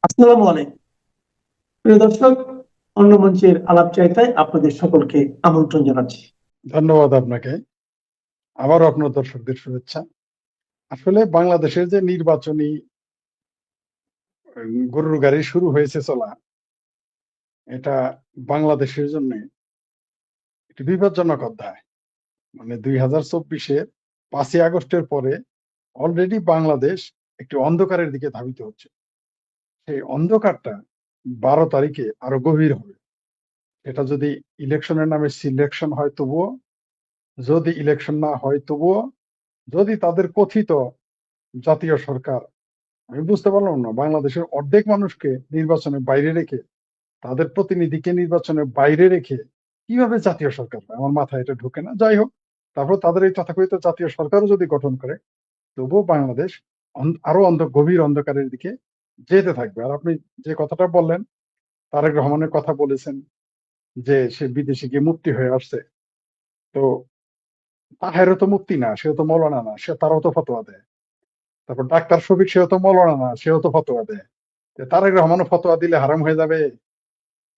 আসসালামু আলাইকুম প্রিয় দর্শক, অন্য মঞ্চের আলাপ চাইতায় আপনাদের সকলকে আমন্ত্রণ জানাচ্ছি। ধন্যবাদ আপনাকে। আবারও আপনার দর্শকদের শুভেচ্ছা। আসলে বাংলাদেশের যে নির্বাচনী গরুর গাড়ি শুরু হয়েছে চলা, এটা বাংলাদেশের জন্য একটি বিপজ্জনক অধ্যায়। মানে 2024-এর 5ই আগস্টের পরে অলরেডি বাংলাদেশ একটি অন্ধকারের দিকে ধাবিত হচ্ছে। সেই অন্ধকারটা 12 তারিখে আরো গভীর হবে। এটা যদি ইলেকশনের নামে সিলেকশন হয় তবুও, যদি ইলেকশন না হয় তবুও, যদি তাদের কথিত জাতীয় সরকার, আমি বুঝতে পারলাম না বাংলাদেশের অর্ধেক মানুষকে নির্বাচনের বাইরে রেখে, তাদের প্রতিনিধিকে নির্বাচনের বাইরে রেখে কিভাবে জাতীয় সরকার হয়, আমার মাথায় এটা ঢোকে না। যাই হোক, তারপর তাদের এই তথাকথিত জাতীয় সরকারও যদি গঠন করে, তবুও বাংলাদেশ আরো গভীর অন্ধকারের দিকে যেতে থাকবে। আর আপনি যে কথাটা বললেন, তারেক রহমানের কথা বলেছেন যে সে বিদেশে গিয়ে মুক্তি হয়ে আসছে, তো তাহেরও তো মুক্তি না, সেও তো মৌলানা না, সে তারও তো ফতোয়া দেয়। তারপর ডাক্তার শফিক, সেও তো মৌলানা না, সেও তো ফতোয়া দেয়। তারেক রহমানও ফতোয়া দিলে হারাম হয়ে যাবে?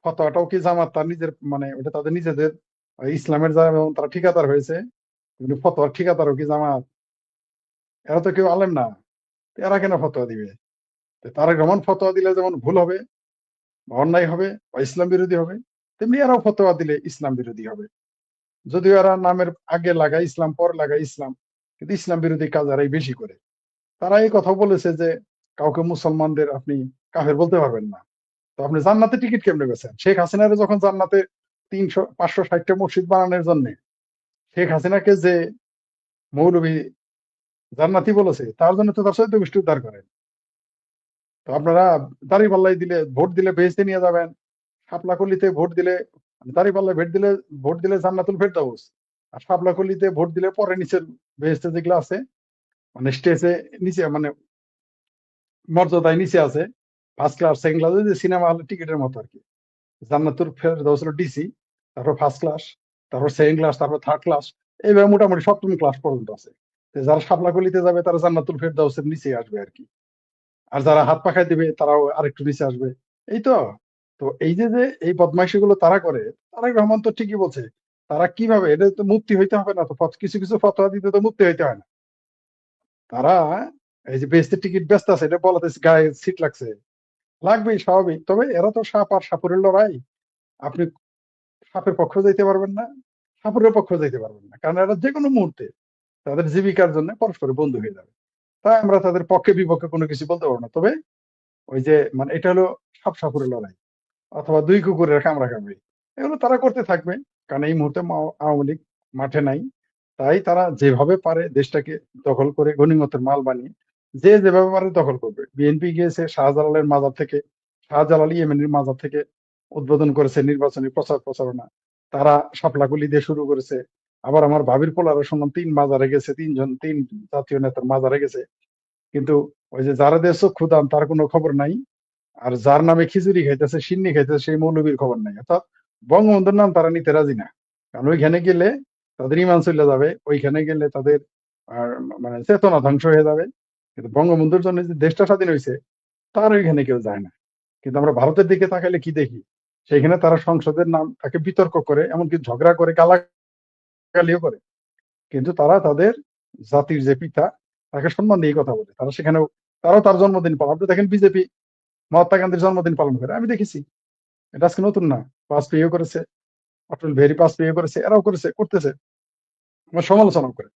ফতোয়াটাও কি জামাত তার নিজের, মানে ওটা তাদের নিজেদের ইসলামের যারা, যেমন তারা ঠিকাদার হয়েছে, কিন্তু ফতোয়ার ঠিকাদারও কি জামাত? এরা তো কেউ আলেম না, এরা কেন ফতোয়া দিবে? তারেক রহমান ফতোয়া দিলে যেমন ভুল হবে বা অন্যায় হবে বা ইসলাম বিরোধী হবে, তেমনি এরাও ফতোয়া দিলে ইসলাম বিরোধী হবে। যদিও এরা নামের আগে লাগায় ইসলাম, পরে লাগায় ইসলাম, কিন্তু ইসলাম বিরোধী কাজ এরাই বেশি করে। তারা এই কথা বলেছে যে কাউকে মুসলমানদের আপনি কাফের বলতে পারবেন না। তো আপনি জান্নাতে টিকিট কেমনে পেয়েছেন? শেখ হাসিনারে যখন জান্নাতে 560টা মসজিদ বানানোর জন্য শেখ হাসিনাকে যে মৌলবী জান্নাতি বলেছে, তার জন্য তো তার চৈদ্দ গোষ্ঠী উদ্ধার করেন। তো আপনারা দাঁড়িপাল্লাই দিলে ভোট দিলে বেহেশতে নিয়ে যাবেন, শাপলাকলিতে ভোট দিলে, দাঁড়িপাল্লায় ভোট দিলে জান্নাতুল ফেরদাউস, আর শাপলাকলিতে ভোট দিলে পরে নিচের বেহেশতে যেগুলো আছে, মানে স্টেজে নিচে, মানে মর্যাদায় নিচে আছে, ফার্স্ট ক্লাস সেকেন্ড ক্লাস, যে সিনেমা হলের টিকিটের মতো আর কি। জান্নাতুল ফেরদাউস হলো ডিসি, তারপর ফার্স্ট ক্লাস, তারপর সেকেন্ড ক্লাস, তারপর থার্ড ক্লাস, এইভাবে মোটামুটি সপ্তম ক্লাস পর্যন্ত আছে। তো যারা শাপলাকলিতে যাবে তারা জান্নাতুল ফেরদাউসের নিচে আসবে আর কি। আর যারা হাত পাখায় দিবে তারাও আরেকটু নিচে আসবে। এই তো। তো এই যে যে এই বদমাইশি গুলো তারা করে, তারেক রহমান তো ঠিকই বলছে। তারা কিভাবে, এটা তো মুক্তি হইতে হবে না তো, কিছু কিছু ফতোয়া দিতে তো মুক্তি হইতে হয় না। তারা এই যে বেহেশতের টিকিট ব্যস্ত আছে, এটা বলাতে গায়ে সিট লাগছে, লাগবেই, স্বাভাবিক। তবে এরা তো সাপ আর সাপুরের লড়াই, আপনি সাপের পক্ষ যাইতে পারবেন না, সাপুরের পক্ষ যাইতে পারবেন না, কারণ এরা যে কোনো মুহূর্তে তাদের জীবিকার জন্য পরস্পরের বন্ধু হয়ে যাবে। তাই আমরা তাদের পক্ষে বিপক্ষে কোনো কিছু বলতে পারবো না। তবে ওই যে, মানে এটা হলো সাপ সাপুরের লড়াই, অথবা দুই কুকুরের কামড়াকামড়ি, এগুলো তারা করতে থাকবে। কারণ এই মুহূর্তে আওয়ামী লীগ মাঠে নাই। তাই তারা যেভাবে পারে দেশটাকে দখল করে গণিমতের মাল বানিয়ে যে যেভাবে পারে দখল করবে। বিএনপি গিয়েছে শাহজালালের মাজার থেকে, শাহজালাল ইয়েমেনের মাজার থেকে উদ্বোধন করেছে নির্বাচনী প্রচার প্রচারণা। তারা শাপলাকলি দিয়ে শুরু করেছে। আবার আমার ভাবির পোলারও শুনলাম 3 মাজারে গেছে, 3 জাতীয় নেতার মাজারে গেছে। কিন্তু ওই যে যারা দিয়ে চক্ষু দান তার কোনো খবর নাই, আর যার নামে খিচুড়ি খাইতেছে, সিন্নি খাইতেছে, সেই মৌলবীর খবর নাই। অর্থাৎ বঙ্গবন্ধুর নাম তারা নিতে রাজি না। কারণ ওইখানে গেলে তাদের ইমান চলে যাবে, ওইখানে গেলে তাদের আর মানে চেতনা ধ্বংস হয়ে যাবে। কিন্তু বঙ্গবন্ধুর জন্য যে দেশটা স্বাধীন হয়েছে, তার ওইখানে কেউ যায় না। কিন্তু আমরা ভারতের দিকে তাকাইলে কি দেখি? সেখানে তারা সংসদের নাম তাকে বিতর্ক করে, এমনকি ঝগড়া করে, গালাগালিও করে। কিন্তু তারা তাদের জাতির যে পিতা, তাকে সম্মান দিয়ে কথা বলে। তারা সেখানেও, তারাও তার জন্মদিন পালন। আপনি দেখেন বিজেপি মহাত্মা গান্ধীর জন্মদিন পালন করে, আমি দেখেছি। এটা আজকে নতুন না। বাজপেয়ীও করেছে, অটল বিহারী বাজপেয়ীও করেছে, এরাও করেছে, করতেছে। আমার সমালোচনা করে,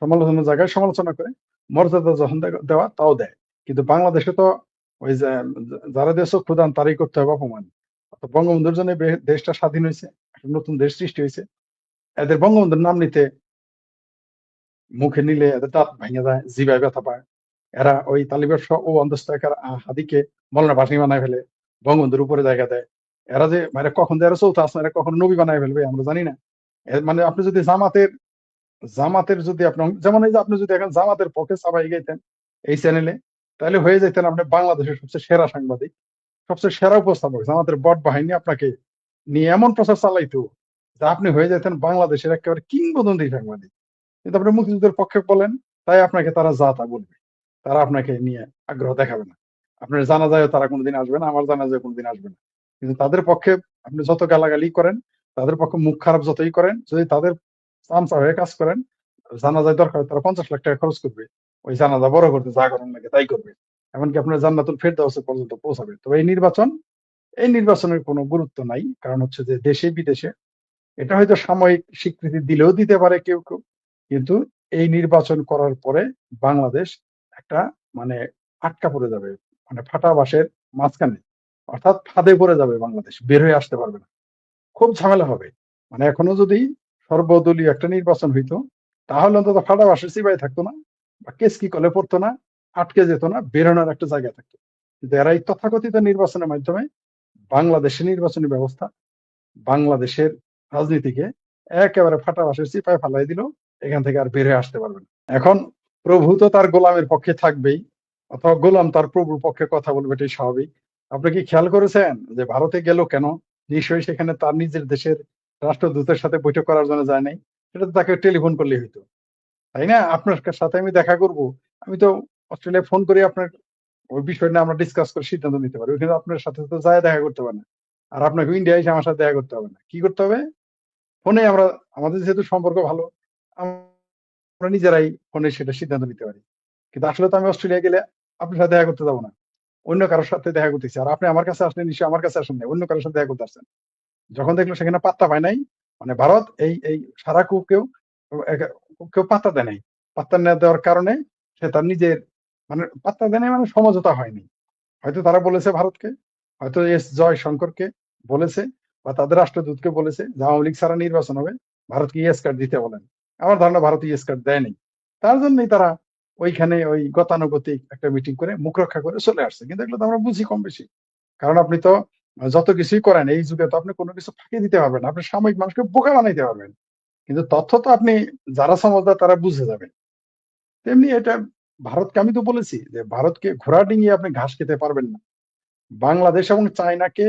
সমালোচনার জায়গায় সমালোচনা করে, মর্যাদা যখন দেওয়া তাও দেয়। কিন্তু বাংলাদেশে তো ওই যে যারা দেশ ক্ষুদান তারই করতে হবে অপমান। তো বঙ্গবন্ধুর জন্য দেশটা স্বাধীন হয়েছে, একটা নতুন দেশ সৃষ্টি হয়েছে। এদের বঙ্গবন্ধুর নাম নিতে, মুখে নিলে এদের দাঁত ভেঙে যায়, জিভায় ব্যথা পায়। এরা ওই তালিবের ও অন্ধস্থায়কার হাদিকে মৌলানা ভাসানী বানায় ফেলে, বঙ্গবন্ধুর উপরে জায়গা দেয়। এরা যে মানে কখন যে এরা চৌথা আসমান, এরা কখন নবী বানায় ফেলবে আমরা জানি না। মানে আপনি যদি জামাতের যদি আপনি, যেমন এই যে আপনি যদি এখন জামাতের পক্ষে চাপাই গাইতেন এই চ্যানেলে, তাহলে হয়ে যেতেন আপনি বাংলাদেশের সবচেয়ে সেরা সাংবাদিক, সবচেয়ে সেরা উপস্থাপক। জামাতের বট বাহিনী আপনাকে নিয়ে এমন প্রচার চালাইতো যে আপনি হয়ে যেতেন বাংলাদেশের একেবারে কিংবদন্তি সাংবাদিক। কিন্তু আপনি মুক্তিযুদ্ধের পক্ষে বলেন, তাই আপনাকে তারা যা তা বলবে, তারা আপনাকে নিয়ে আগ্রহ দেখাবে না। আপনার জানাজায় তারা কোনোদিন আসবে না, আমার জানাজায় কোনোদিন আসবে না। কিন্তু তাদের পক্ষে আপনি যত গালাগালি করেন, তাদের পক্ষে মুখ খারাপ যতই করেন, যদি তাদের চামচা হয়ে কাজ করেন, জানাজায় দরকার হয় তারা 50 লাখ টাকা খরচ করবে ওই জানাজা বড় করতে, যা করেন লাগে তাই করবে, এমনকি আপনার জান্নাতুল ফেরদাউস পর্যন্ত পৌঁছাবে। তবে এই নির্বাচনের কোনো গুরুত্ব নাই, কারণ হচ্ছে যে দেশে বিদেশে এটা হয়তো সাময়িক স্বীকৃতি দিলেও দিতে পারে কেউ কেউ, কিন্তু এই নির্বাচন করার পরে বাংলাদেশ একটা মানে আটকা পড়ে যাবে, মানে ফাটা বাঁশের মাঝখানে, অর্থাৎ ফাঁদে পড়ে যাবে, বাংলাদেশ বের হয়ে আসতে পারবে না, খুব ঝামেলা হবে। মানে এখনো যদি সর্বদলীয় একটা নির্বাচন হইতো, তাহলে অন্তত ফাটা বাঁশের চিপায় থাকতো না, বা কেস কি কলে পড়তো না, আটকে যেত না, বেরোনোর একটা জায়গা থাকতো। কিন্তু এরা এই তথাকথিত নির্বাচনের মাধ্যমে বাংলাদেশের নির্বাচনী ব্যবস্থা, বাংলাদেশের রাজনীতিকে একেবারে ফাটা বাঁশের চিপায় ফালাই দিল, এখান থেকে আর বের হয়ে আসতে পারবে না। এখন প্রভু তো তার গোলামের পক্ষে থাকবেই, অথবা গোলাম তার প্রভুর পক্ষে কথা বলবে, এটাই স্বাভাবিক। আপনি কি খেয়াল করেছেন যে ভারতে গেল কেন? নিশ্চয়ই সেখানে তার নিজের দেশের রাষ্ট্রদূতের সাথে বৈঠক করার জন্য যায় নাই, সেটা তো তাকে টেলিফোন করলেই হইতো, তাই না? আপনার সাথে আমি দেখা করব, আমি তো অস্ট্রেলিয়ায় ফোন করে আপনার ওই বিষয় নিয়ে আমরা ডিসকাস করে সিদ্ধান্ত নিতে পারি, ওইখানে আপনার সাথে তো যায় দেখা করতে পারে না। আর আপনাকে ইন্ডিয়া এসে আমার সাথে দেখা করতে হবে না, কি করতে হবে? ফোনে আমরা, আমাদের যেহেতু সম্পর্ক ভালো, আমরা নিজেরাই ফোনে সেটা সিদ্ধান্ত নিতে পারি। কিন্তু আসলে তো আমি অস্ট্রেলিয়া গেলে আপনার সাথে দেখা করতে যাবো না, অন্য কারোর সাথে দেখা করতেছি। আর আপনি আমার কাছে আসলে নিশ্চয়ই আমার কাছে আসেন নাই, অন্য কারোর সাথে দেখা করতে আসছেন। যখন দেখলো সেখানে পাত্তা পায় নাই, মানে ভারত এই এই সারা কেউ কেউ পাত্তা দেয় নাই, পাত্তা না দেওয়ার কারণে সে তার নিজের, মানে পাত্তা দেয় নাই, মানে সমঝোতা হয়নি। হয়তো তারা বলেছে ভারতকে, হয়তো এস জয়শঙ্করকে বলেছে, বা তাদের রাষ্ট্রদূতকে বলেছে যে আওয়ামী লীগ ছাড়া নির্বাচন হবে, ভারতকে ইয়েস কার্ড দিতে বলেন। আমার ধারণা ভারত ইয়েস কার্ড দেয়নি, তার জন্যই তারা ওইখানে ওই গতানুগতিক একটা মিটিং করে মুখ রক্ষা করে চলে আসছে। কিন্তু এগুলো তো আমরা বুঝি কম বেশি, কারণ আপনি তো যত কিছুই করেন এই যুগে, তো আপনি কোনো কিছু ফাঁকি দিতে পারবেন না, আপনি সাময়িক মানুষকে বোকা বানাইতে পারবেন, কিন্তু তথ্য তো আপনি, যারা সমঝদার তারা বুঝে যাবেন। তেমনি এটা ভারতকে আমি তো বলেছি যে ভারতকে ঘোড়া ডিঙিয়ে আপনি ঘাস খেতে পারবেন না। বাংলাদেশ এবং চায়নাকে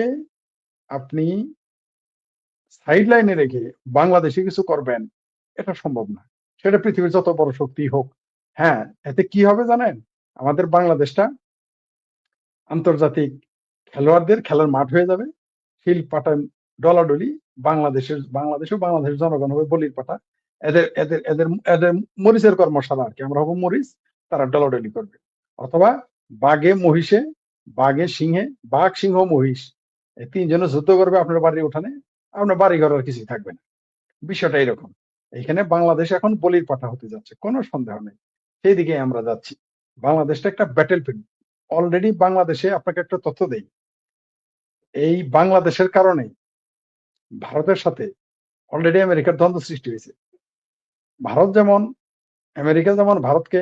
আপনি সাইড লাইনে রেখে বাংলাদেশে কিছু করবেন, এটা সম্ভব না। সেটা পৃথিবীর যত বড় শক্তি হোক। হ্যাঁ, এতে কি হবে জানেন? আমাদের বাংলাদেশটা আন্তর্জাতিক খেলোয়াড়দের খেলার মাঠ হয়ে যাবে, শিল পাটান ডলাডলি, বাংলাদেশের জনগণ হবে বলির পাঠা। এদের এদের এদের এদের মরিচের কর্মশালা আর কি, আমরা হবো মরিচ, তারা ডলাডলি করবে। অথবা বাঘে মহিষে, বাঘে সিংহে, বাঘ সিংহ মহিষ, এই তিনজনে যুদ্ধ করবে আপনার বাড়ির উঠানে, আপনার বাড়ি ঘর আর কিছুই থাকবে না। বিষয়টা এরকম। এখানে বাংলাদেশ এখন বলির পাঠা হতে যাচ্ছে, কোনো সন্দেহ নেই, সেই দিকে আমরা যাচ্ছি। বাংলাদেশটা একটা ব্যাটেল ফিল্ড। অলরেডি বাংলাদেশে আপনাকে একটা তথ্য দেই, এই বাংলাদেশের কারণে ভারতের সাথে অলরেডি আমেরিকার দ্বন্দ্ব সৃষ্টি হয়েছে। ভারত যেমন, আমেরিকা যেমন ভারতকে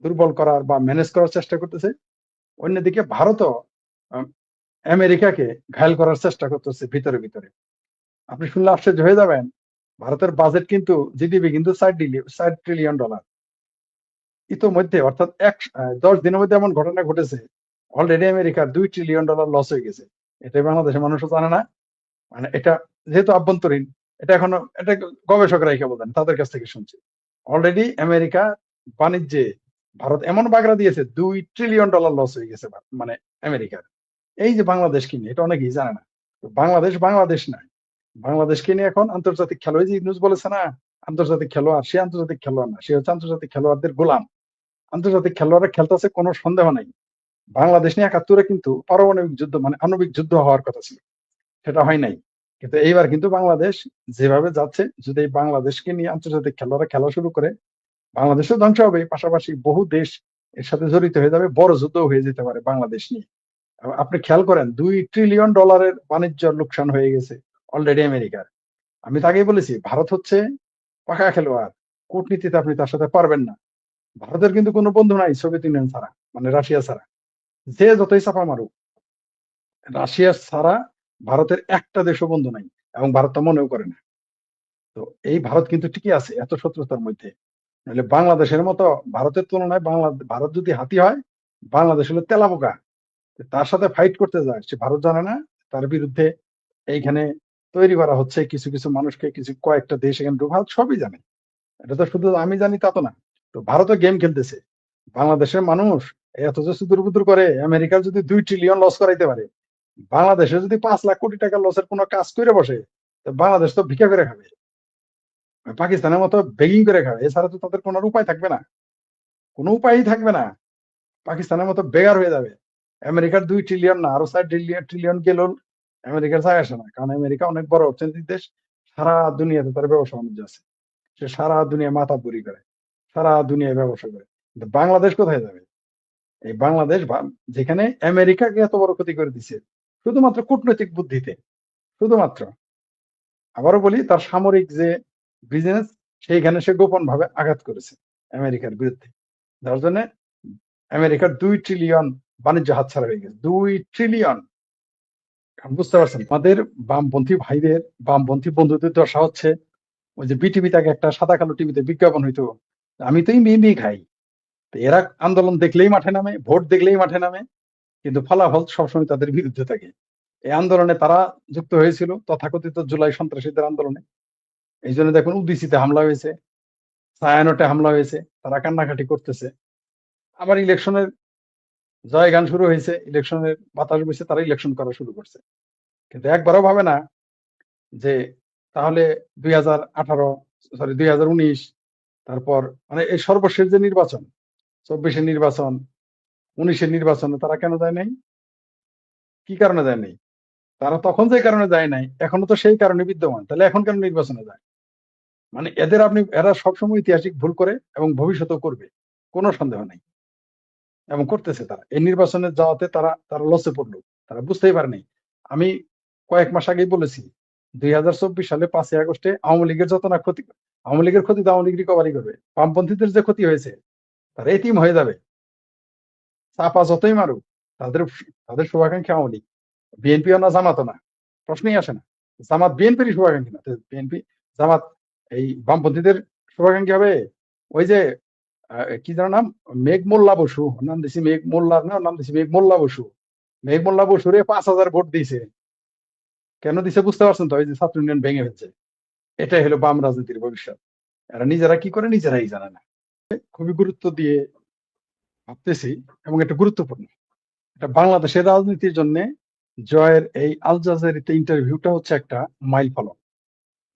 দুর্বল করার বা ম্যানেজ করার চেষ্টা করতেছে, অন্যদিকে ভারতও আহ, আমেরিকাকে ঘায়ল করার চেষ্টা করতেছে ভিতরে ভিতরে। আপনি শুনলে আশ্চর্য হয়ে যাবেন, ভারতের বাজেট কিন্তু, জিডিপি কিন্তু 4 ট্রিলিয়ন ডলার। ইতোমধ্যে অর্থাৎ 10 দিনের মধ্যে এমন ঘটনা ঘটেছে, অলরেডি আমেরিকার $2 ট্রিলিয়ন লস হয়ে গেছে। এটাই বাংলাদেশের মানুষও জানে না। মানে এটা যেহেতু আভ্যন্তরীণ, এটা এখনো, এটা গবেষকরাই কেবল জানে, তাদের কাছ থেকে শুনছি। অলরেডি আমেরিকা বাণিজ্যে ভারত এমন বাগড়া দিয়েছে, $2 ট্রিলিয়ন লস হয়ে গেছে মানে আমেরিকার। এই যে বাংলাদেশ কিনে, এটা অনেকেই জানে না। তো বাংলাদেশ বাংলাদেশ নয়, বাংলাদেশকে নিয়ে এখন আন্তর্জাতিক খেলোয়াড়, যে নিউজ বলেছে না, আন্তর্জাতিক খেলোয়াড়, সে আন্তর্জাতিক খেলোয়াড় না, সে হচ্ছে আন্তর্জাতিক খেলোয়াড়দের গোলাম। আন্তর্জাতিক খেলোয়াড়রা খেলতেছে, কোনো সন্দেহ নাই। বাংলাদেশ নিয়ে 71-এ কিন্তু পারমাণবিক যুদ্ধ, মানে আণবিক যুদ্ধ হওয়ার কথা ছিল, সেটা হয় নাই। কিন্তু এইবার কিন্তু বাংলাদেশ যেভাবে যাচ্ছে, যদি এই বাংলাদেশকে নিয়ে আন্তর্জাতিক খেলোয়াড়রা খেলা শুরু করে, বাংলাদেশও ধ্বংস হবে, পাশাপাশি বহু দেশ এর সাথে জড়িত হয়ে যাবে, বড় যুদ্ধ হয়ে যেতে পারে বাংলাদেশ নিয়ে। আপনি খেয়াল করেন, $2 ট্রিলিয়ন বাণিজ্য লোকসান হয়ে গেছে অলরেডি আমেরিকার। আমি তো আগেই বলেছি, ভারত হচ্ছে পাকা খেলোয়াড়, কূটনীতিতে আপনি তার সাথে পারবেন না। ভারতের কিন্তু কোনো বন্ধু নাই সোভিয়েত ইউনিয়ন ছাড়া, মানে রাশিয়া ছাড়া। যে যতই চাপা মারুক, রাশিয়া ছাড়া ভারতের একটা দেশও বন্ধু নাই, এবং ভারত তো মনেও করে না। তো এই ভারত কিন্তু টিকে আছে এত শত্রুতার মধ্যে। নাহলে বাংলাদেশের মতো, ভারতের তুলনায় ভারত যদি হাতি হয়, বাংলাদেশ হলো তেলাপোকা। তার সাথে ফাইট করতে যায়, সে ভারত জানে না তার বিরুদ্ধে এইখানে তৈরি করা হচ্ছে কিছু কিছু মানুষকে, কিছু কয়েকটা দেশ এখানে ভারত সবই জানে। এটা তো শুধু আমি জানি তা তো না। তো ভারতও গেম খেলতেছে, বাংলাদেশের মানুষ এত যে সুদূর করে আমেরিকার যদি 2 ট্রিলিয়ন লস করাইতে পারে, বাংলাদেশে যদি 5 লাখ কোটি টাকা লসের কোনো কাজ করে বসে, তো বাংলাদেশ তো ভিক্ষা করে খাবে, পাকিস্তানের মতো বেগিং করে খাবে, এছাড়া তো তাদের কোনো উপায় থাকবে না, কোনো উপায়ই থাকবে না। পাকিস্তানের মতো বেগার হয়ে যাবে। আমেরিকার 2 ট্রিলিয়ন না, আরো 4 ট্রিলিয়ন গেলেও আমেরিকার যায় আসে না, কারণ আমেরিকা অনেক বড় অর্থনৈতিক দেশ, সারা দুনিয়াতে তার ব্যবসা বাণিজ্য আছে, সে সারা দুনিয়া মাথা বুড়ি করে, সারা দুনিয়ায় ব্যবসা করে। কিন্তু বাংলাদেশ কোথায় যাবে? এই বাংলাদেশ যেখানে আমেরিকাকে এত বড় ক্ষতি করে দিছে শুধুমাত্র কূটনৈতিক বুদ্ধিতে, শুধুমাত্র। আবারও বলি, তার সামরিক যে বিজনেস, সেইখানে সে গোপন ভাবে আঘাত করেছে আমেরিকার বিরুদ্ধে, যার জন্য আমেরিকার 2 ট্রিলিয়ন বাণিজ্য হাতছাড়া হয়ে গেছে। 2 ট্রিলিয়ন। বুঝতে পারছেন? আমাদের বামপন্থী ভাইদের, বামপন্থী বন্ধুদের দশা হচ্ছে, ওই যে বিটিভি থেকে একটা সাদা কালো টিভিতে বিজ্ঞাপন হইতো, আমি তো মিমি খাই। তো এরা আন্দোলন দেখলেই মাঠে নামে, ভোট দেখলেই মাঠে নামে, কিন্তু ফলাফল সবসময় তাদের বিরুদ্ধে থাকে। এই আন্দোলনে তারা যুক্ত হয়েছিল তথাকথিত জুলাই সন্ত্রাসীদের আন্দোলনে। এই জন্য দেখুন উদিসিতে হামলা হয়েছে, ছায়ানটে হামলা হয়েছে, তারা কান্নাকাটি করতেছে। আবার ইলেকশনের জয়গান শুরু হয়েছে, ইলেকশনের বাতাস বইছে, তারা ইলেকশন করা শুরু করছে। কিন্তু একবারও ভাবে না যে তাহলে 2018, সরি 2019, তারপর মানে এই সর্বশেষ যে নির্বাচন, 24-এর নির্বাচন, 19-এর নির্বাচনে তারা কেন যায় নাই? কি কারণে যায় নাই? তারা তখন যে কারণে যায় নাই, এখনো তো সেই কারণে বিদ্যমান, তাহলে এখন কেন নির্বাচনে যায়? মানে এরা সবসময় ঐতিহাসিক ভুল করে এবং ভবিষ্যতেও করবে, কোনো সন্দেহ নাই, এবং করতেছে তারা। এই নির্বাচনে যাওয়াতে তারা তারা লসে পড়লো, তারা বুঝতেই পারেনি। আমি কয়েক মাস আগেই বলেছি, 2024 সালে 5ই আগস্টে আওয়ামী লীগের যত না ক্ষতি, আওয়ামী লীগের ক্ষতি তো আওয়ামী লীগ রিকভারি করবে, বামপন্থীদের যে ক্ষতি হয়েছে তারা এতিম হয়ে যাবে। চাপা যতই মারুক, তাদের তাদের শুভাকাঙ্ক্ষী আওয়ামী লীগ, বিএনপিও না, জামাতও না, প্রশ্নই আসে না। জামাত বিএনপির শুভাকাঙ্ক্ষী না, বিএনপি জামাত এই বামপন্থীদের শুভাকাঙ্ক্ষী হবে। ওই যে কি যেন নাম, মেঘ মোল্লা বসু, নাম দিছি মেঘ মোল্লার, না নাম দিছি মেঘ মোল্লা বসু। মেঘ মোল্লা বসুরে 5,000 ভোট দিয়েছে। কেন দিছে বুঝতে পারছেন তো? ওই যে ছাত্র ইউনিয়ন ভেঙে ফেলছে। এটাই হলো বাম রাজনীতির ভবিষ্যৎ। এরা নিজেরা কি করে নিজেরাই জানে না। খুবই গুরুত্ব দিয়ে ভাবতেছি, এবং এটা গুরুত্বপূর্ণ। এটা বাংলাদেশের রাজনীতির জন্য জয়ের এই আল জাজিরাতে ইন্টারভিউটা হচ্ছে একটা মাইল ফলক।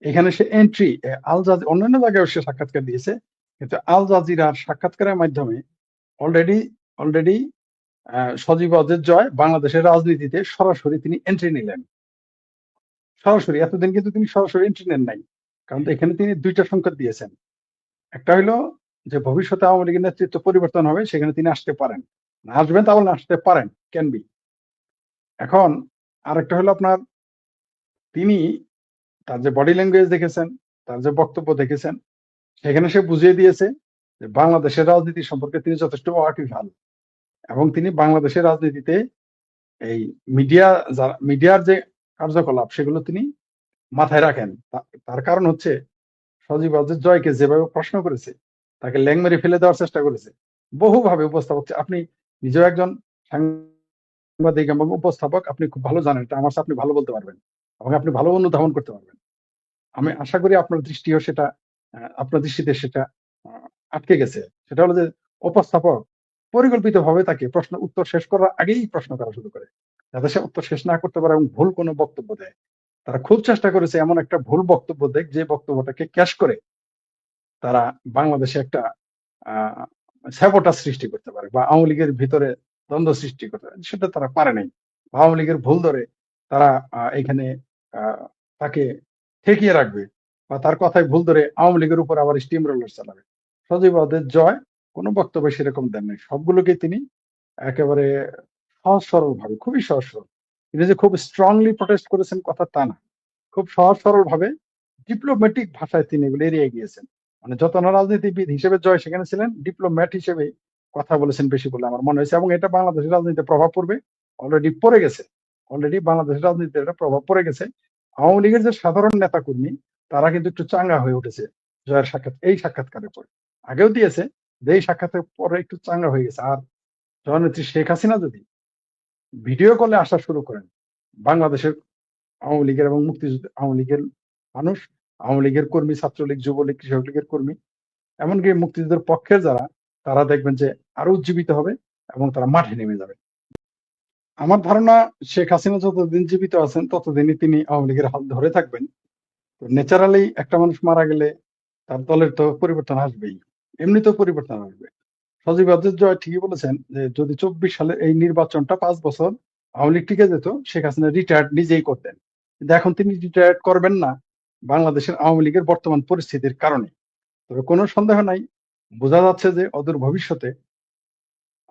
এখানে সে এন্ট্রি, আল জাজিরা অন্যান্য জায়গায় সে সাক্ষাৎকার দিয়েছে, কিন্তু আল জাজিরার সাক্ষাৎকারের মাধ্যমে অলরেডি অলরেডি সজীব ওয়াজেদ জয় বাংলাদেশের রাজনীতিতে সরাসরি তিনি এন্ট্রি নিলেন। সরাসরি, এতদিন কিন্তু তিনি সরাসরি এন্ট্রি নেন নাই, কারণ এখানে তিনি 2টা সংকেত দিয়েছেন। একটা হলো যে ভবিষ্যতে আওয়ামী লীগের নেতৃত্ব পরিবর্তন হবে, সেখানে তিনি আসতে পারেন, না আসবেন তা বলে আসতে পারেন, ক্যান বি। এখন আরেকটা হলো আপনার, তিনি তার যে বডি ল্যাঙ্গুয়েজ দেখেছেন, তার যে বক্তব্য দেখেছেন, সেখানে সে বুঝিয়ে দিয়েছে যে বাংলাদেশের রাজনীতি সম্পর্কে তিনি যথেষ্ট ওয়াকিবহাল, এবং তিনি বাংলাদেশের রাজনীতিতে এই মিডিয়ার যে কার্যকলাপ সেগুলো তিনি মাথায় রাখেন। তার কারণ হচ্ছে সজীব ওয়াজেদ জয়কে যেভাবে প্রশ্ন করেছে, তাকে ল্যাং মেরে ফেলে দেওয়ার চেষ্টা করেছে, বহুভাবে উপস্থাপক, আপনি নিজেও একজন সাংবাদিক এবং উপস্থাপক, আপনি খুব ভালো জানেন, এটা আমার চেয়ে আপনি ভালো বলতে পারবেন, এবং আপনি ভালো অনুধাবন করতে পারবেন। আমি আশা করি আপনার দৃষ্টিও সেটা, আপনার দৃষ্টিতে সেটা আটকে গেছে। সেটা হলো যে উপস্থাপক পরিকল্পিতভাবে তাকে প্রশ্ন উত্তর শেষ করার আগেই প্রশ্ন করা শুরু করে, যাতে সে উত্তর শেষ না করতে পারে এবং ভুল কোনো বক্তব্য দেয়। তারা খুব চেষ্টা করেছে এমন একটা ভুল বক্তব্য দেয়, যে বক্তব্যটাকে ক্যাশ করে তারা বাংলাদেশে একটা স্যাবোটাজ সৃষ্টি করতে পারে, বা আওয়ামী লীগের ভিতরে দ্বন্দ্ব সৃষ্টি করতে পারে। সেটা তারা পারে নাই। আওয়ামী লীগের ভুল ধরে তারা এখানে আহ, তাকে ঠেকিয়ে রাখবে, বা তার কথায় ভুল ধরে আওয়ামী লীগের উপর আবার স্টিম রোলার চালাবে। সজীব ওয়াজেদ জয় কোনো বক্তব্য সেরকম দেন নাই, সবগুলোকে তিনি একেবারে সহজ সরল ভাবে, খুবই সহজ সরল, তিনি যে খুব স্ট্রংলি প্রটেস্ট করেছেন কথা তা না, খুব সহজ সরল ভাবে ডিপ্লোম্যাটিক ভাষায় তিনি এগুলো এড়িয়ে গিয়েছেন। মানে যত না রাজনীতিবিদ হিসেবে জয় সেখানে ছিলেন, ডিপ্লোম্যাট হিসেবে কথা বলেছেন বেশি বলে আমার মনে হয়েছে, এবং এটা বাংলাদেশের রাজনীতিতে প্রভাব পড়বে, অলরেডি পড়ে গেছে। অলরেডি বাংলাদেশের রাজনীতিতে এটা প্রভাব পড়ে গেছে। আওয়ামী লীগের যে সাধারণ নেতা কর্মী, তারা কিন্তু একটু চাঙ্গা হয়ে উঠেছে জয়ের এই সাক্ষাৎকারের পরে। আগেও দিয়েছে, এই সাক্ষাতের পরে একটু চাঙ্গা হয়ে গেছে। আর জননেত্রী শেখ হাসিনা যদি ভিডিও কলে আসা শুরু করেন, বাংলাদেশের আওয়ামী লীগের এবং মুক্তিযুদ্ধ আওয়ামী লীগের মানুষ, আওয়ামী লীগের কর্মী, ছাত্রলীগ, যুবলীগ, কৃষক লীগের কর্মী, এমনকি মুক্তিযুদ্ধের পক্ষের যারা, তারা দেখবেন যে আরো উজ্জীবিত হবে, এবং তারা মাঠে নেমে যাবে। আমার ধারণা শেখ হাসিনা যতদিন জীবিত আছেন ততদিনই তিনি আওয়ামী লীগের হাত ধরে থাকবেন। তো ন্যাচারালি একটা মানুষ মারা গেলে তার দলের তো পরিবর্তন আসবেই, এমনিতেও পরিবর্তন আসবে। সজীব ওয়াজেদ জয় ঠিকই বলেছেন যে যদি 24 সালে এই নির্বাচনটা 5 বছর আওয়ামী লীগ টিকে যেত, শেখ হাসিনা রিটায়ার্ড নিজেই করতেন। কিন্তু এখন তিনি রিটায়ার্ড করবেন না বাংলাদেশের আওয়ামী লীগের বর্তমান পরিস্থিতির কারণে। তবে কোনো সন্দেহ নাই, বোঝা যাচ্ছে যে অদূর ভবিষ্যতে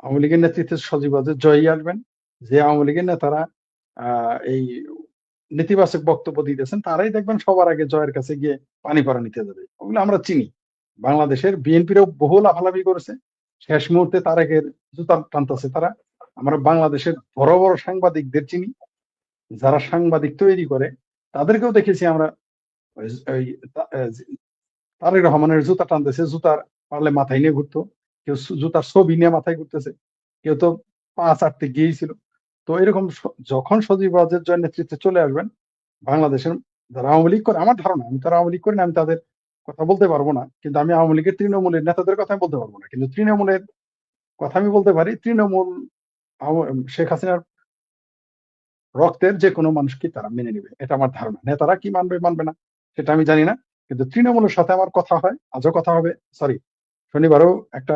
আওয়ামী লীগের নেতৃত্বে সজীব ওয়াজেদ জয়ই আসবেন। যে আওয়ামী লীগের নেতারা এই নেতিবাচক বক্তব্য দিতেছেন তারাই দেখবেন সবার আগে জয়ের কাছে গিয়ে পানি পড়া নিতে যাবে। ওগুলো আমরা চিনি। বাংলাদেশের বিএনপিরও বহু লাফালাফি করেছে, শেষ মুহূর্তে তারেকের জুতা টানতেছে তারা। আমরা বাংলাদেশের বড় বড় সাংবাদিকদের চিনি, যারা সাংবাদিক তৈরি করে তাদেরকেও দেখেছি আমরা। ওই ওই তারেক রহমানের জুতা টানতেছে, জুতার পারলে মাথায় নিয়ে ঘুরতো, কেউ জুতার ছবি নিয়ে মাথায় ঘুরতেছে, কেউ তো পা চাটতে গিয়েছিল। তো এরকম যখন সজীব ওয়াজেদ জয়ের নেতৃত্বে চলে আসবেন, বাংলাদেশের যারা আওয়ামী লীগ করে, আমার ধারণা, আমি তারা আওয়ামী লীগ করি না, আমি তাদের কথা বলতে পারবো না, কিন্তু আমি আওয়ামী লীগের তৃণমূলের নেতাদের কথা বলতে পারবো না, কিন্তু তৃণমূলের কথা আমি বলতে পারি। তৃণমূল শেখ হাসিনার রক্তের যে কোনো মানুষকে তারা মেনে নেবে, এটা আমার ধারণা। নেতারা কি মানবে মানবে না সেটা আমি জানি না, কিন্তু তৃণমূলের সাথে আমার কথা হয়, আজও কথা হবে, সরি শনিবারও একটা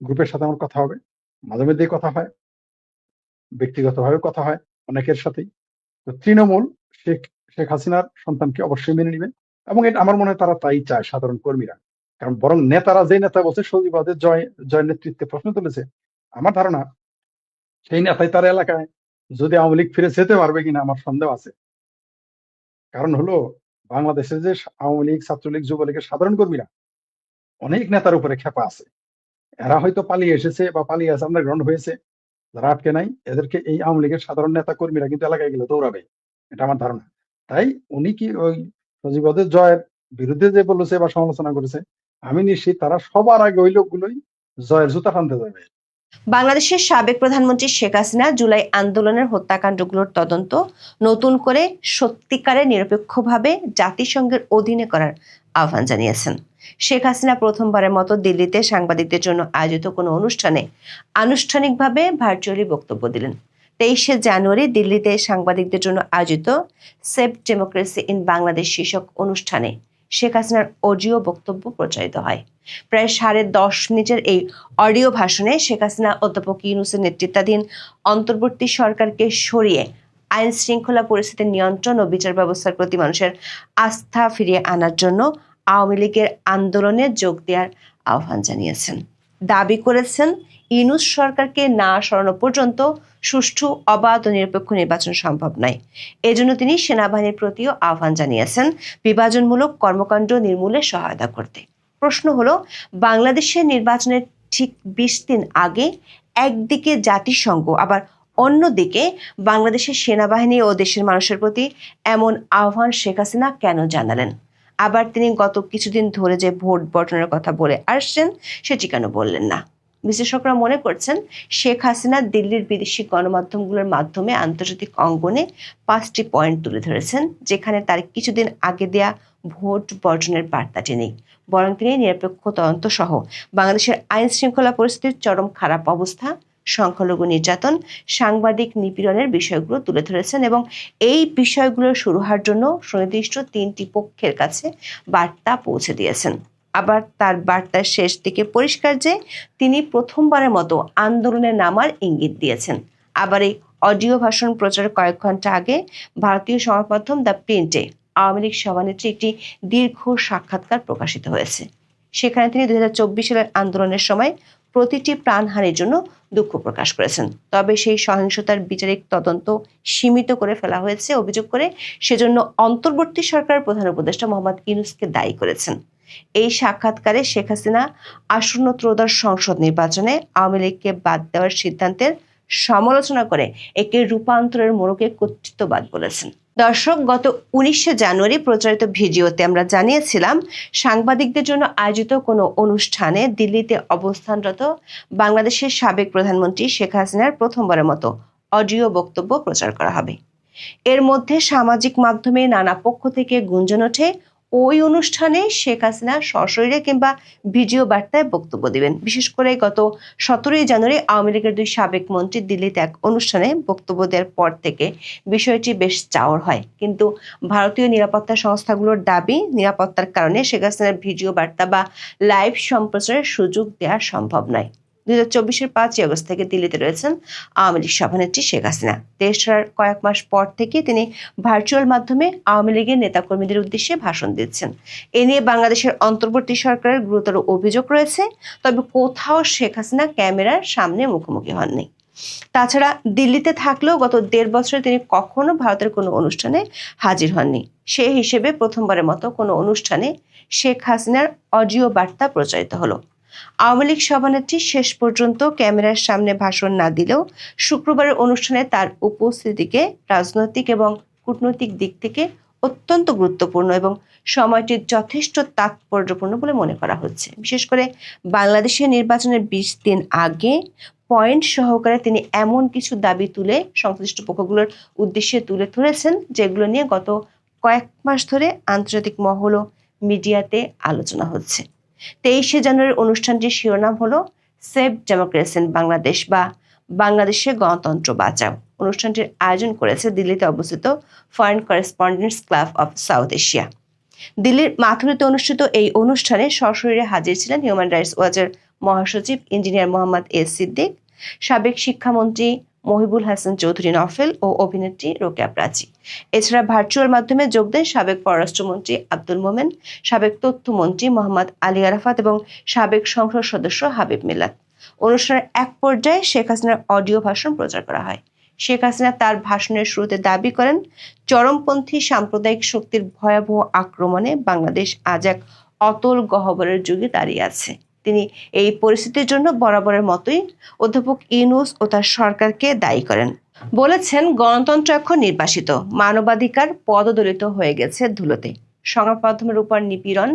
গ্রুপের সাথে আমার কথা হবে, মাঝে মধ্যেই কথা হয়, ব্যক্তিগতভাবে কথা হয় অনেকের সাথেই। তো তৃণমূল শেখ শেখ হাসিনার সন্তানকে অবশ্যই মেনে নিবে, এবং এটা আমার মনে হয় তারা তাই চায়, সাধারণ কর্মীরা। কারণ বরং নেতারা, যে নেতা বলছে সজীব ওয়াজেদ জয় নেতৃত্বে প্রশ্ন তুলেছে, আমার ধারণা সেই নেতাই তার এলাকায় যদি আওয়ামী লীগ ফিরে যেতে পারবে কিনা আমার সন্দেহ আছে। কারণ হলো, বাংলাদেশে যে আওয়ামী লীগ, ছাত্রলীগ, যুবলীগের সাধারণ কর্মীরা অনেক নেতার উপরে খেপা আছে। এরা হয়তো পালিয়ে এসেছে বা পালিয়ে আছে, আন্ডারগ্রাউন্ড হয়েছে, যারা আটকে নাই, এদেরকে এই আওয়ামী লীগের সাধারণ নেতা কর্মীরা কিন্তু এলাকায় গেলে দৌড়াবে, এটা আমার ধারণা। তাই উনি কি ওই সজীব ওয়াজেদ জয়ের বিরুদ্ধে যে বলেছে বা সমালোচনা করেছে, আমি নিশ্চিত তারা সবার আগে ওই লোকগুলোই জয়ের জুতা টানতে যাবে। বাংলাদেশের সাবেক প্রধানমন্ত্রী শেখ হাসিনা জুলাই আন্দোলনের হত্যাকাণ্ডগুলোর তদন্ত নতুন করে সত্যিকারের নিরপেক্ষভাবে জাতিসংঘের অধীনে করার আহ্বান জানিয়েছেন। শেখ হাসিনা প্রথমবারের মতো দিল্লিতে সাংবাদিকদের জন্য আয়োজিত কোনো অনুষ্ঠানে আনুষ্ঠানিকভাবে ভার্চুয়ালি বক্তব্য দিলেন। 23শে জানুয়ারি দিল্লিতে সাংবাদিকদের জন্য আয়োজিত সেভ ডেমোক্রেসি ইন বাংলাদেশ শীর্ষক অনুষ্ঠানে শেখ হাসিনার অডিও বক্তব্য প্রচারিত হয়। প্রায় 10.5 মিনিটের এই অডিও ভাষণে শেখ হাসিনা অধ্যাপক ইউনূসের নেতৃত্বাধীন অন্তর্বর্তী সরকারকে সরিয়ে আইন শৃঙ্খলা পরিস্থিতির নিয়ন্ত্রণ ও বিচার ব্যবস্থার প্রতি মানুষের আস্থা ফিরিয়ে আনার জন্য আওয়ামী লীগের আন্দোলনে যোগ দেওয়ার আহ্বান জানিয়েছেন। দাবি করেছেন, ইউনূস সরকারকে না সরানো পর্যন্ত সুষ্ঠু, অবাধ ও নিরপেক্ষ নির্বাচন সম্ভব নয়। এজন্য তিনি সেনাবাহিনীর প্রতিও আহ্বান জানিয়েছেন বিভাজনমূলক কর্মকাণ্ড নির্মূলে সহায়তা করতে। প্রশ্ন হলো, বাংলাদেশের নির্বাচনের ঠিক 20 দিন আগে একদিকে জাতিসংঘ, আবার অন্যদিকে বাংলাদেশের সেনাবাহিনী ও দেশের মানুষের প্রতি এমন আহ্বান শেখ হাসিনা কেন জানালেন? আবার তিনি গত কিছুদিন ধরে যে ভোট বর্জনের কথা বলে আসছেন সেটি কেন বললেন না? বিশ্লেষকরা মনে করছেন, শেখ হাসিনা দিল্লির বিদেশি গণমাধ্যমগুলোর মাধ্যমে আন্তর্জাতিক অঙ্গনে 5টি পয়েন্ট তুলে ধরেছেন, যেখানে তার কিছুদিন আগে দেয়া ভোট বর্জনের বার্তাটি নেই। বরং তিনি নিরপেক্ষ তদন্ত সহ বাংলাদেশের আইন শৃঙ্খলা পরিস্থিতির চরম খারাপ অবস্থা, সংখ্যালঘু নির্যাতন, সাংবাদিক নিপীড়নের বিষয়গুলো তুলে ধরেছেন এবং এই বিষয়গুলোর সুরাহার জন্য সুনির্দিষ্ট 3টি পক্ষের কাছে বার্তা পৌঁছে দিয়েছেন। আবার তার বার্তার শেষ দিকে পরিষ্কার যে তিনি প্রথমবারের মতো আন্দোলনে নামার ইঙ্গিত দিয়েছেন। আবার এই অডিও ভাষণ প্রচারের কয়েক ঘন্টা আগে ভারতীয় সংবাদ মাধ্যম দ্য প্রিন্টে আওয়ামী লীগ সভানেত্রী একটি দীর্ঘ সাক্ষাৎকার প্রকাশিত হয়েছে। সেখানে তিনি 2024 সালের আন্দোলনের সময় প্রতিটি প্রাণহানির জন্য দুঃখ প্রকাশ করেছেন। তবে সেই সহিংসতার বিচারিক তদন্ত সীমিত করে ফেলা হয়েছে অভিযোগ করে সেজন্য অন্তর্বর্তী সরকারের প্রধান উপদেষ্টা মোহাম্মদ ইউনূসকে দায়ী করেছেন। এই সাক্ষাৎকারে শেখ হাসিনা আসন্ন ত্রয়োদশ সংসদ নির্বাচনে আওয়ামী লীগকে বাদ দেওয়ার সিদ্ধান্তের সমালোচনা করে একে রূপান্তরের মোড়কে কর্তৃত্ববাদ বলেছেন। দর্শক, গত 19শে জানুয়ারি প্রচারিত ভিডিওতে আমরা জানিয়েছিলাম, সাংবাদিকদের জন্য আয়োজিত কোনো অনুষ্ঠানে দিল্লিতে অবস্থানরত বাংলাদেশের সাবেক প্রধানমন্ত্রী শেখ হাসিনার প্রথমবারের মতো অডিও বক্তব্য প্রচার করা হবে। এর মধ্যে সামাজিক মাধ্যমে নানা পক্ষ থেকে গুঞ্জন ওঠে, ওই অনুষ্ঠানে শেখ হাসিনা সশরীরে কিংবা ভিডিও বার্তায় বক্তব্য দিবেন। বিশেষ করে গত 17 জানুয়ারি আওয়ামী লীগের 2 সাবেক মন্ত্রী দিল্লিতে এক অনুষ্ঠানে বক্তব্য দেওয়ার পর থেকে বিষয়টি বেশ চাওর হয়। কিন্তু ভারতীয় নিরাপত্তা সংস্থাগুলোর দাবি, নিরাপত্তার কারণে শেখ হাসিনার ভিডিও বার্তা বা লাইভ সম্প্রচারের সুযোগ দেওয়া সম্ভব নয়। 2024-এর 5 আগস্ট থেকে দিল্লিতে রয়েছেন আওয়ামী লীগ সভানেত্রী শেখ হাসিনা। দেশ ছাড়ার কয়েক মাস পর থেকে তিনি ভার্চুয়াল মাধ্যমে আওয়ামী লীগের নেতাকর্মীদের উদ্দেশ্যে ভাষণ দিচ্ছেন। এ নিয়ে বাংলাদেশের অন্তর্বর্তী সরকারের গুরুতর অভিযোগ রয়েছে, তবে কোথাও শেখ হাসিনা ক্যামেরার সামনে মুখোমুখি হননি। তাছাড়া দিল্লিতে থাকলেও গত 1.5 বছরে তিনি কখনো ভারতের কোনো অনুষ্ঠানে হাজির হননি। সেই হিসেবে প্রথমবারের মতো কোনো অনুষ্ঠানে শেখ হাসিনার অডিও বার্তা প্রচারিত হলো। আওয়ামী লীগ সভানেত্রী শেষ পর্যন্ত ক্যামেরার সামনে ভাষণ না দিলেও শুক্রবারের অনুষ্ঠানে তার উপস্থিতিকে রাজনৈতিক এবং কূটনৈতিক দিক থেকে অত্যন্ত গুরুত্বপূর্ণ এবং সময়টি যথেষ্ট তাৎপর্যপূর্ণ বলে মনে করা হচ্ছে। বিশেষ করে বাংলাদেশের নির্বাচনের 20 দিন আগে পয়েন্ট সহকারে তিনি এমন কিছু দাবি তুলে সংশ্লিষ্ট পক্ষগুলোর উদ্দেশ্যে তুলে ধরেছেন, যেগুলো নিয়ে গত কয়েক মাস ধরে আন্তর্জাতিক মহল ও মিডিয়াতে আলোচনা হচ্ছে। 23 জানুয়ারির অনুষ্ঠানটির শিরোনাম হলো সেভ ডেমোক্রেসি ইন বাংলাদেশ বা বাংলাদেশে গণতন্ত্র বাঁচাও। অনুষ্ঠানটির আয়োজন করেছে দিল্লিতে অবস্থিত foreign correspondents club of south Asia. দিল্লির মাথুরিতে অনুষ্ঠিত এই অনুষ্ঠানে সশরীরে হাজির ছিলেন হিউম্যান রাইটস ওয়াচের মহাসচিব ইঞ্জিনিয়ার মোহাম্মদ এ সিদ্দিক, সাবেক শিক্ষামন্ত্রী মহিবুল হাসান চৌধুরী নফেল ও অভিনেত্রী রোকেয়া প্রাচী। এছাড়া ভার্চুয়াল মাধ্যমে যোগ দেন সাবেক পররাষ্ট্রমন্ত্রী আব্দুল মোমেন, সাবেক তথ্যমন্ত্রী মোহাম্মদ আলী আরাফাত এবং সাবেক সংসদ সদস্য হাবিব মিল্লাত। অনুষ্ঠানের এক পর্যায়ে শেখ হাসিনার অডিও ভাষণ প্রচার করা হয়। শেখ হাসিনা তার ভাষণের শুরুতে দাবি করেন, চরমপন্থী সাম্প্রদায়িক শক্তির ভয়াবহ আক্রমণে বাংলাদেশ আজ এক অতল গহ্বরের যুগে দাঁড়িয়ে আছে। তিনি এই পরিস্থিতির জন্য বরাবরের মতোই অধ্যাপক ইউনূস ও তার সরকারকে দায়ী করেন। বলেছেন, গণতন্ত্র এখন নির্বাসিত, মানবাধিকার পদদলিত হয়ে গেছে ধুলোতে। সংবাদ মাধ্যমের উপর নিপীড়ন,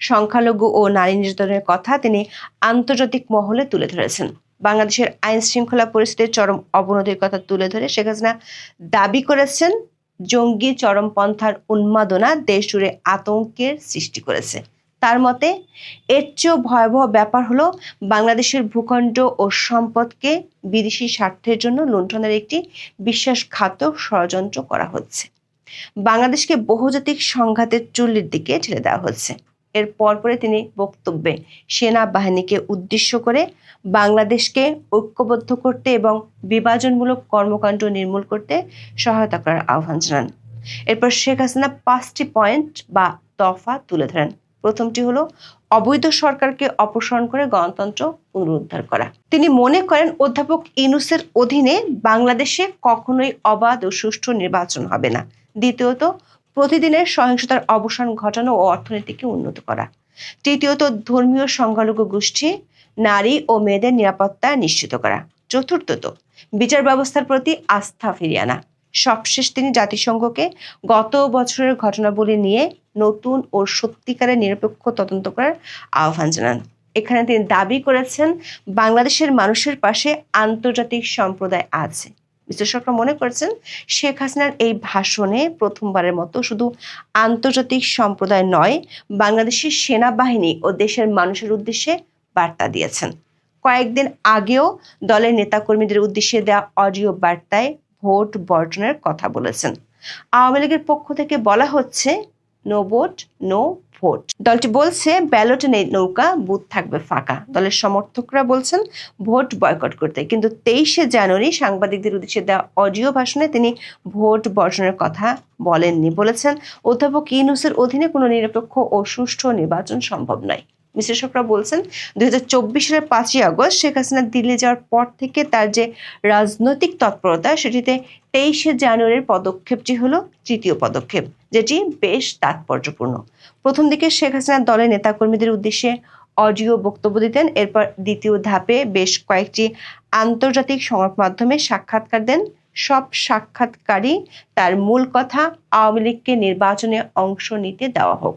সংখ্যালঘু ও নারী নির্যাতনের কথা তিনি আন্তর্জাতিক মহলে তুলে ধরেছেন। বাংলাদেশের আইন শৃঙ্খলা পরিস্থিতির চরম অবনতির কথা তুলে ধরে শেখ হাসিনা দাবি করেছেন, জঙ্গি চরমপন্থার উন্মাদনা দেশ জুড়ে আতঙ্কের সৃষ্টি করেছে। তার মতে, এর চেয়েও ভয়াবহ ব্যাপার হলো বাংলাদেশের ভূখণ্ড ও সম্পদকে বিদেশি স্বার্থের জন্য লুণ্ঠনের একটি বিশ্বাসঘাতক ষড়যন্ত্র করা হচ্ছে। বাংলাদেশকে বহুজাতিক সংঘাতের চুল্লির দিকে ঠেলে দেওয়া হচ্ছে। এর পরপরে তিনি বক্তব্যে সেনাবাহিনীকে উদ্দেশ্য করে বাংলাদেশকে ঐক্যবদ্ধ করতে এবং বিভাজনমূলক কর্মকাণ্ড নির্মূল করতে সহায়তা করার আহ্বান জানান। এরপর শেখ হাসিনা 5টি পয়েন্ট বা দফা তুলে ধরেন। প্রথমটি হলো অবৈধ সরকারকে অপসারণ করে গণতন্ত্র পুনরুদ্ধার করা। তিনি মনে করেন, অধ্যাপক ইউনূসের অধীনে বাংলাদেশে কখনোই অবাধ ও সুষ্ঠু নির্বাচন হবে না। দ্বিতীয়ত, প্রতিদিনের সহিংসতার অবসান ঘটানো ও অর্থনীতিকে উন্নত করা। তৃতীয়ত, ধর্মীয় সংখ্যালঘু গোষ্ঠী, নারী ও মেয়েদের নিরাপত্তা নিশ্চিত করা। চতুর্থত, বিচার ব্যবস্থার প্রতি আস্থা ফিরিয়ে আনা। সবশেষ তিনি জাতিসংঘকে গত বছরের ঘটনাবলী নিয়ে নতুন ও সত্যিকারের নিরপেক্ষ তদন্ত করার আহ্বান জানান। এখানে তিনি দাবি করেছেন, বাংলাদেশের মানুষের পাশে আন্তর্জাতিক সম্প্রদায় আছে। বিশ্লেষকরা মনে করছেন, শেখ হাসিনার এই ভাষণে প্রথমবারের মতো শুধু আন্তর্জাতিক সম্প্রদায় নয়, বাংলাদেশের সেনাবাহিনী ও দেশের মানুষের উদ্দেশ্যে বার্তা দিয়েছেন। কয়েকদিন আগেও দলের নেতাকর্মীদের উদ্দেশ্যে দেওয়া অডিও বার্তায় ভোট বর্জনের কথা বলেছেন। আওয়ামী লীগের পক্ষ থেকে বলা হচ্ছে, নো ভোট নো ভোট। দলটি বলছে, ব্যালটে নেই নৌকা, বুথ থাকবে ফাঁকা। দলের সমর্থকরা বলছেন ভোট বয়কট করতে। কিন্তু 23 জানুয়ারি সাংবাদিকদের উদ্দেশ্যে দেওয়া অডিও ভাষণে তিনি ভোট বর্জনের কথা বলেননি। বলেছেন, অধ্যাপক ইউনূসের অধীনে কোনো নিরপেক্ষ ও সুষ্ঠু নির্বাচন সম্ভব নয়। বিশ্লেষকরা বলছেন, 2024 সালের 5 আগস্ট শেখ হাসিনা দিল্লি যাওয়ার পর থেকে তার যে রাজনৈতিক তৎপরতা, সেটিতে 23 জানুয়ারির পদক্ষেপটি হলো তৃতীয় পদক্ষেপ, যেটি বেশ তাৎপর্যপূর্ণ। প্রথম দিকে শেখ হাসিনা দলের নেতাকর্মীদের উদ্দেশ্যে অডিও বক্তব্য দিতেন। এরপর দ্বিতীয় ধাপে বেশ কয়েকটি আন্তর্জাতিক সংবাদ মাধ্যমে সাক্ষাৎকার দেন। সব সাক্ষাৎকারই তার মূল কথা, আওয়ামী লীগকে নির্বাচনে অংশ নিতে দেওয়া হোক।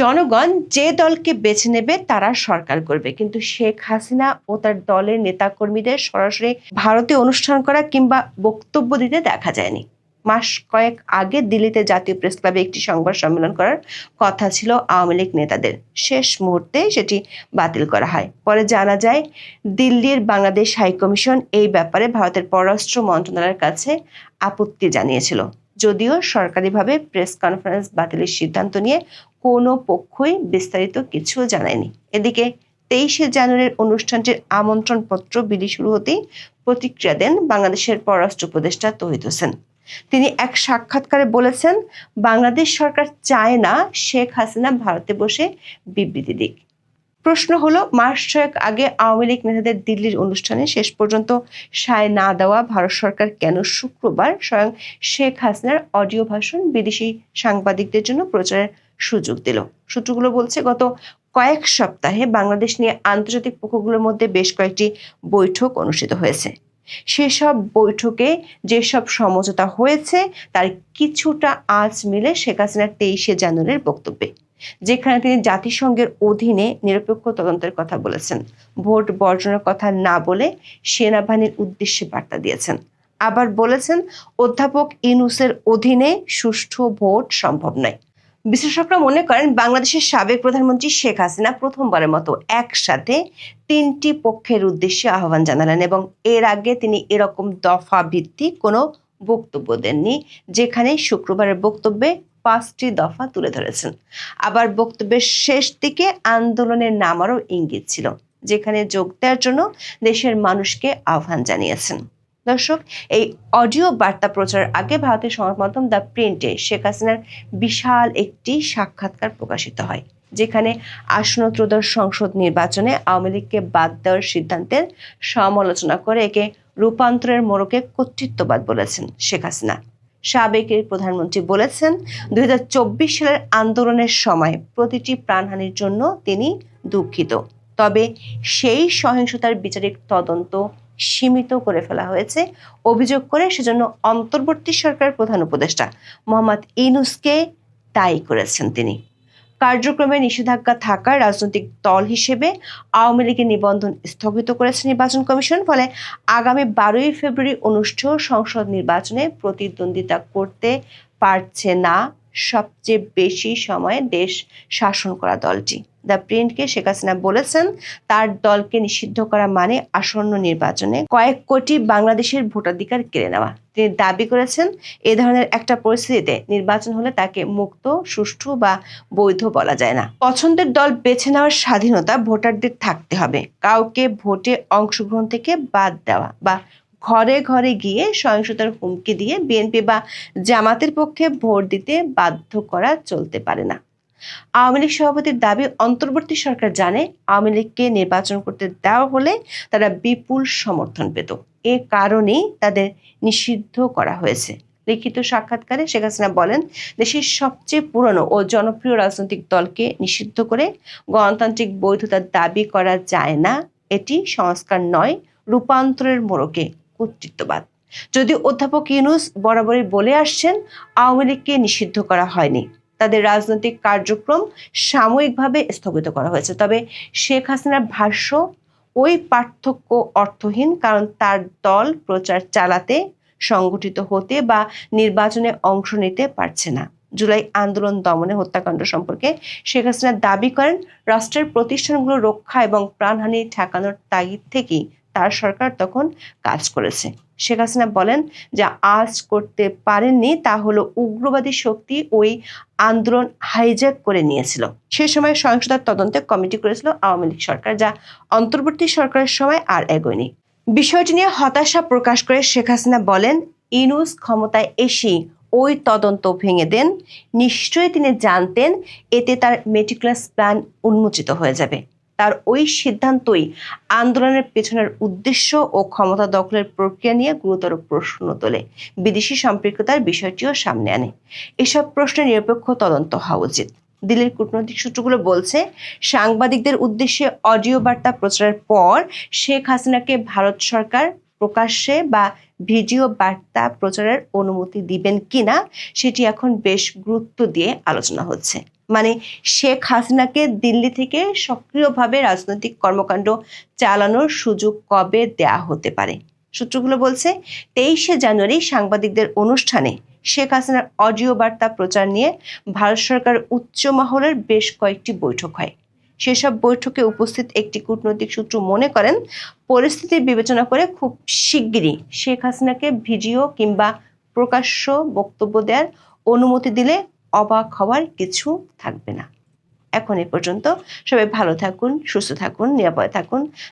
জনগণ যে দলকে বেছে নেবে তারা সরকার করবে, কিন্তু শেখ হাসিনা ও তার দলের নেতাকর্মীদের সরাসরি ভারতে অনুষ্ঠান করা কিংবা বক্তব্য দিতে দেখা যায়নি। মাস কয়েক আগে দিল্লিতে জাতীয় প্রেস ক্লাবে একটি সংবাদ সম্মেলন করার কথা ছিল আওয়ামী লীগ নেতাদের। শেষ মুহূর্তে সেটি বাতিল করা হয়। পরে জানা যায় দিল্লির বাংলাদেশ হাইকমিশন এই ব্যাপারে ভারতের পররাষ্ট্র মন্ত্রণালয়ের কাছে আপত্তি জানিয়েছিল। যদিও সরকারিভাবে প্রেস কনফারেন্স বাতিলের সিদ্ধান্ত নিয়ে কোনো পক্ষই বিস্তারিত কিছু জানায়নি। এদিকে 23শে জানুয়ারির অনুষ্ঠানটির আমন্ত্রণপত্র বিলি শুরু হতেই প্রতিক্রিয়া দেন বাংলাদেশের পররাষ্ট্র উপদেষ্টা তৌহিদ হোসেন। তিনি এক সাক্ষাৎকারে বলেছেন, বাংলাদেশ সরকার চায় না শেখ হাসিনা ভারতে বসে বিবৃতি দিক। প্রশ্ন হলো, মাস ছয়েক আগে আওয়ামী লীগ নেতাদের দিল্লির অনুষ্ঠানে শেষ পর্যন্ত সায় না দেওয়া ভারত সরকার কেন শুক্রবার স্বয়ং শেখ হাসিনার অডিও ভাষণ বিদেশি সাংবাদিকদের জন্য প্রচারের সুযোগ দিল? সূত্রগুলো বলছে, গত কয়েক সপ্তাহে বাংলাদেশ নিয়ে আন্তর্জাতিক পক্ষগুলোর মধ্যে বেশ কয়েকটি বৈঠক অনুষ্ঠিত হয়েছে। সেসব বৈঠকে যেসব সমঝোতা হয়েছে তার কিছুটা আঁচ মিলে শেখ হাসিনার 23শে জানুয়ারির বক্তব্যে, যেখানে তিনি জাতিসংঘের অধীনে নিরপেক্ষ তদন্তের কথা বলেছেন, ভোট বর্জনের কথা না বলে সেনাবাহিনীর উদ্দেশ্যে বার্তা দিয়েছেন। আবার বলেছেন অধ্যাপক ইউনূসের অধীনে সুষ্ঠু ভোট সম্ভব নয়। বিশ্লেষকরা মনে করেন বাংলাদেশের সাবেক প্রধানমন্ত্রী শেখ হাসিনা প্রথমবারের মতো একসাথে 3টি পক্ষের উদ্দেশ্যে আহ্বান জানালেন এবং এর আগে তিনি এরকম দফা ভিত্তিক কোনো বক্তব্য দেননি, যেখানে শুক্রবারের বক্তব্যে 5টি দফা তুলে ধরেছেন। আবার বক্তব্যের শেষ দিকে আন্দোলনের নামারও ইঙ্গিত ছিল, যেখানে যোগ দেওয়ার জন্য দেশের মানুষকে আহ্বান জানিয়েছেন। দর্শক, এই অডিও বার্তা প্রচারের আগে ভারতের সংবাদ মাধ্যম দ্য প্রিন্টে শেখ হাসিনার বিশাল একটি সাক্ষাৎকার প্রকাশিত হয়, যেখানে আসন্ন ত্রয়োদশ সংসদ নির্বাচনে আওয়ামী লীগকে বাদ দেওয়ার সিদ্ধান্তের সমালোচনা করে একে রূপান্তরের মোড়কে কর্তৃত্ববাদ বলেছেন শেখ হাসিনা। সাবেক প্রধানমন্ত্রী বলেছেন, 2024 সালের আন্দোলনের সময় প্রতিটি প্রাণহানির জন্য তিনি দুঃখিত, তবে সেই সহিংসতার বিচারিক তদন্ত সীমিত করে ফেলা হয়েছে অভিযোগ করে সেজন্য অন্তর্বর্তী সরকারের প্রধান উপদেষ্টা মোহাম্মদ ইউনূসকে দায়ী করেছেন তিনি। কার্যক্রমে নিষেধাজ্ঞা থাকা রাজনৈতিক দল হিসেবে আওয়ামী লীগের নিবন্ধন স্থগিত করেছে নির্বাচন কমিশন। ফলে আগামী 12ই ফেব্রুয়ারি অনুষ্ঠেয় সংসদ নির্বাচনে প্রতিদ্বন্দ্বিতা করতে পারছে না সবচেয়ে বেশি সময়ে দেশ শাসন করা দলটি। দ্য প্রিন্টকে শেখ হাসিনা বলেছেন, তার দলকে নিষিদ্ধ করা মানে আসন্ন নির্বাচনে কয়েক কোটি বাংলাদেশের ভোটাধিকার কেড়ে নেওয়া। তিনি দাবি করেছেন, এ ধরনের একটা পরিস্থিতিতে নির্বাচন হলে তাকে মুক্ত, সুষ্ঠু বা বৈধ বলা যায় না। পছন্দের দল বেছে নেওয়ার স্বাধীনতা ভোটারদের থাকতে হবে। কাউকে ভোটে অংশগ্রহণ থেকে বাদ দেওয়া বা ঘরে ঘরে গিয়ে সহিংসতার হুমকি দিয়ে বিএনপি বা জামাতের পক্ষে ভোট দিতে বাধ্য করা চলতে পারে না। আওয়ামী লীগ সভাপতির দাবি, অন্তর্বর্তী সরকার জানে আওয়ামী লীগকে নির্বাচন করতে দেওয়া হলে তারা বিপুল সমর্থন পেত, এ কারণেই তাদের নিষিদ্ধ করা হয়েছে। লিখিত সাক্ষাৎকারে শেখ হাসিনা বলেন, দেশের সবচেয়ে পুরনো ও জনপ্রিয় রাজনৈতিক দলকে নিষিদ্ধ করে গণতান্ত্রিক বৈধতার দাবি করা যায় না। এটি সংস্কার নয়, রূপান্তরের মোড়কে কর্তৃত্ববাদ। যদিও অধ্যাপক ইউনূস বরাবরই বলে আসছেন আওয়ামী লীগকে নিষিদ্ধ করা হয়নি, তাদের রাজনৈতিক কার্যক্রম সাময়িকভাবে স্থগিত করা হয়েছে। তবে শেখ হাসিনার ভাষ্য, ওই পার্থক্য অর্থহীন, কারণ তার দল প্রচার চালাতে, সংগঠিত হতে বা নির্বাচনে অংশ নিতে পারছে না। জুলাই আন্দোলন দমনে হত্যাকাণ্ড সম্পর্কে শেখ হাসিনা দাবি করেন, রাষ্ট্রের প্রতিষ্ঠানগুলো রক্ষা এবং প্রাণহানি ঠেকানোর তাগিদ থেকেই তার সরকার তখন কাজ করেছে। শেখ হাসিনা বলেন, যা আজ করতে পারেননি তা হলো উগ্রবাদী শক্তি ওই আন্দোলন হাইজ্যাক করে নিয়েছিল। সে সময় সহিংসতার তদন্তে কমিটি করেছিল আওয়ামী লীগ সরকার, যা অন্তর্বর্তী সরকারের সময় আর এগোয়নি। বিষয়টি নিয়ে হতাশা প্রকাশ করে শেখ হাসিনা বলেন, ইউনূস ক্ষমতায় এসেই ওই তদন্ত ভেঙে দেন। নিশ্চয়ই তিনি জানতেন এতে তার মেটিকুলাস প্ল্যান উন্মোচিত হয়ে যাবে। তার ওই সিদ্ধান্তই আন্দোলনের পেছনের উদ্দেশ্য ও ক্ষমতা দখলের প্রক্রিয়া নিয়ে গুরুতর প্রশ্ন তোলে, বিদেশি সম্পৃক্ততার বিষয়টিও সামনে আনে। এসব প্রশ্নে নিরপেক্ষ তদন্ত হওয়া উচিত। দিল্লির কূটনৈতিক সূত্রগুলো বলছে, সাংবাদিকদের উদ্দেশ্যে অডিও বার্তা প্রচারের পর শেখ হাসিনাকে ভারত সরকার প্রকাশ্যে বা ভিডিও বার্তা প্রচারের অনুমতি দিবেন কিনা সেটি এখন বেশ গুরুত্ব দিয়ে আলোচনা হচ্ছে। মানে শেখ হাসিনাকে দিল্লি থেকে সক্রিয়ভাবে রাজনৈতিক কর্মকাণ্ড চালানোর সুযোগ কবে দেয়া হতে পারে। সূত্রগুলো বলছে, 23শে জানুয়ারি সাংবাদিকদের অনুষ্ঠানে শেখ হাসিনার অডিও বার্তা প্রচার নিয়ে ভারত সরকারের উচ্চ মহলের বেশ কয়েকটি বৈঠক হয়। সেসব বৈঠকে উপস্থিত একটি কূটনৈতিক সূত্র মনে করেন, পরিস্থিতি বিবেচনা করে খুব শিগগিরই শেখ হাসিনাকে ভিডিও কিংবা প্রকাশ্য বক্তব্য দেওয়ার অনুমতি দিলে অবাক হওয়ার কিছু থাকবে না। এখন এ পর্যন্ত। সবাই ভালো থাকুন, সুস্থ থাকুন, নিরাপদে থাকুন।